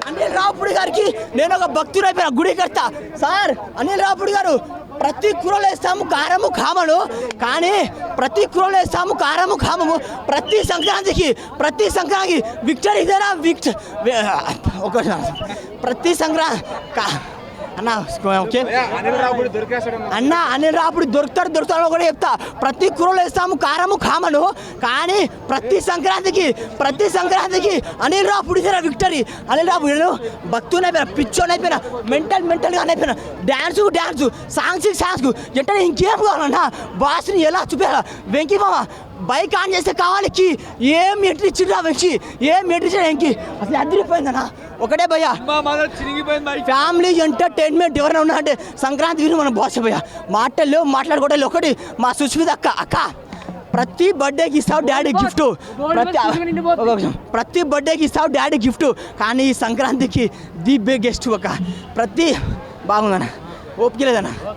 అనిల్ రావుపూడి గారికి నేను ఒక భక్తుడు అయిపోయిన గుడి కడతా సార్. అనిల్ రావుపూడి గారు ప్రతి కూరలో వేస్తాము కారము కామను, కానీ ప్రతి కూరలో వేస్తాము కారము కామము. ప్రతి సంక్రాంతికి విక్టరీ ఇదేనా ఒక ప్రతి సంక్రాంతి అన్న ఓకే అన్న అనిల్ రావుపూడి దొరుకుతాడు కూడా చెప్తా. ప్రతి కూరలో వేస్తాము కారము కామను, కానీ ప్రతి సంక్రాంతికి అనిల్ రావుపూడి విక్టరీ. అనిల్ రావుపూడి భక్తుని అయిపోయినా, పిచ్చోని అయిపోయినా, మెంటల్గా అయిపోయినా. డ్యాన్సు సాంగ్స్ అంటే ఇంకేం కావాలన్నా బాస్ని ఎలా చూపించాలా. వెంకీ మామ బైక్ ఆన్ చేస్తే కావాలి ఏం ఎంట్రీ ఇచ్చిండ్రా వెంకీ, ఏం ఎంట్రీ వెంకీ అసలు అదిరిపోయిందన్న. ఒకటే భయ్యా ఫ్యామిలీ ఎంటర్టైన్మెంట్ ఎవరైనా ఉన్నా అంటే సంక్రాంతి గురించి మనం బాస్ భయ్యా మాట్లాడుకోవట్లేదు. ఒకటి మా సుస్మిత అక్క ప్రతి బర్త్డేకి ఇస్తావు డాడీ గిఫ్ట్, ప్రతి బర్త్డేకి ఇస్తావు డాడీ గిఫ్ట్, కానీ ఈ సంక్రాంతికి ది బిగ్గెస్ట్ ఒక ప్రతి బాగుందన్న. ఓపిక లేదన్న.